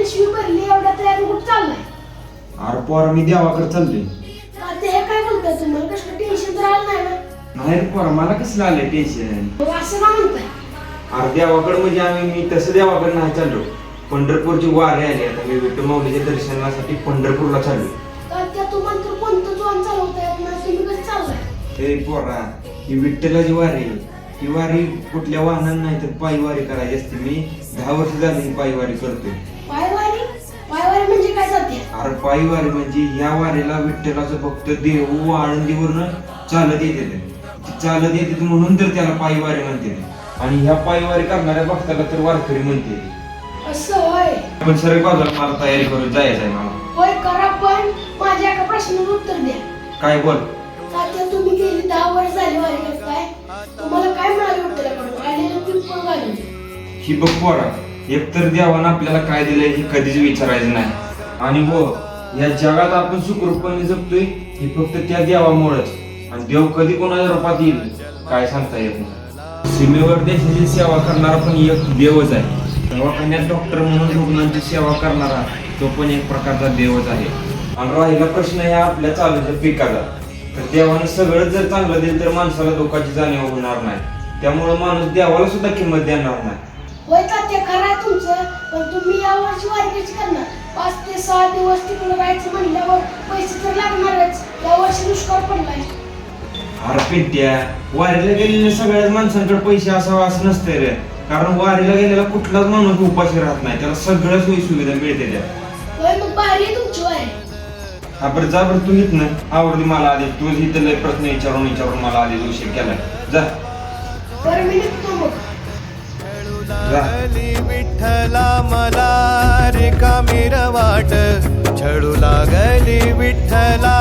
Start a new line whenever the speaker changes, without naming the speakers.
पिशवी भरली एवढा तयार कुठं चाललाय?
अरे पोरा मी देवाकडे चाललोय.
तात्या हे काय बोलताय तुम्हाला? कसलं टेन्शन तर आलं नाही ना?
नाही रे पोरा मला कसलं आलंय टेन्शन.
असं का म्हणताय?
अरे देवाकडे म्हणजे मी तसं देवाकडे नाही चाललो. पंढरपूरची वारी आली आता मी विठ्ठल माऊलीच्या दर्शनासाठी पंढरपूरला चाललो.
तात्या तुम्हाला तर कोणतं जोन चालवता येत नाही, तुम्ही कसं चाललाय?
हे पोरा ही विठ्ठलाची वारी आहे. ही वारी कुठल्या वाहनात नाही तर पायी वारी करायची असते. मी 10 वर्ष झाली ही पायी वारी करतोय.
पायवारी? पायवारी म्हणजे काय तात्या?
अरे पायी वारी म्हणजे ह्या वारीला विठ्ठलाचं भक्त देव आळंदीवरनं चालत येते. चालत येते म्हणून तर त्याला पायी वारी म्हणते. आणि ह्या पायी वारी करणाऱ्या भक्ताला तर वारकरी म्हणते.
असं होय?
पण सगळे बाजूला मला तयारी करून जायचं आहे मला.
होय करा, पण माझ्या एका प्रश्नाचं उत्तर द्या.
काय बोल.
तात्या तुम्ही गेली 10 वर्ष झाली वारी करताय, तुम्हाला काय मिळालं विठ्ठलाकडून? आलेलं पिंपळ घालून.
ही बघ पोरा, एकतर देवानं आपल्याला काय दिलंय हे कधीच विचारायचं नाही. आणि हो या जगात आपण सुखरूपपणे जगतोय हे फक्त त्या देवामुळेच. आणि देव कधी कोणाच्या रूपात येईल काय सांगता येत नाही. सीमेवर देशाची सेवा करणारा पण एक देवच आहे. दवाखान्यात डॉक्टर म्हणून रुग्णांची सेवा करणारा तो पण एक प्रकारचा देवच आहे. आणि राहिला प्रश्न ह्या आपल्या चालूच्या पिकाचा, तर देवानं सगळं जर चांगलं दिलं तर माणसाला दुःखाची जाणीव होणार नाही. त्यामुळे माणूस देवाला सुद्धा किंमत देणार नाही.
होय तात्या खरं आहे तुमचं, पण तुम्ही या वर्षी वारी कशी करणार? 5 ते 6 दिवस तिकडे राहायचं म्हणल्यावर पैसे तर लागणारच. या वर्षी दुष्काळ पडलाय.
अरे पिंट्या, वारीला गेलेल्या सगळ्याच माणसांकडे पैसे असावं असं नसतंय रे. कारण वारीला गेलेला कुठलाच माणूस उपाशी राहत नाही. त्याला सगळ्या सोयी सुविधा मिळते त्या.
होय मग भारी आहे तुमची वारी.
हा बरं जा बरं, तू इथं आवडली मला आधी. तू इथं लय प्रश्न विचारून मला आधी उशीर केलाय. जा
बरं मी निघतो मग.
विठ्ठला मला रिकामी वाट छळू लागली विठ्ठला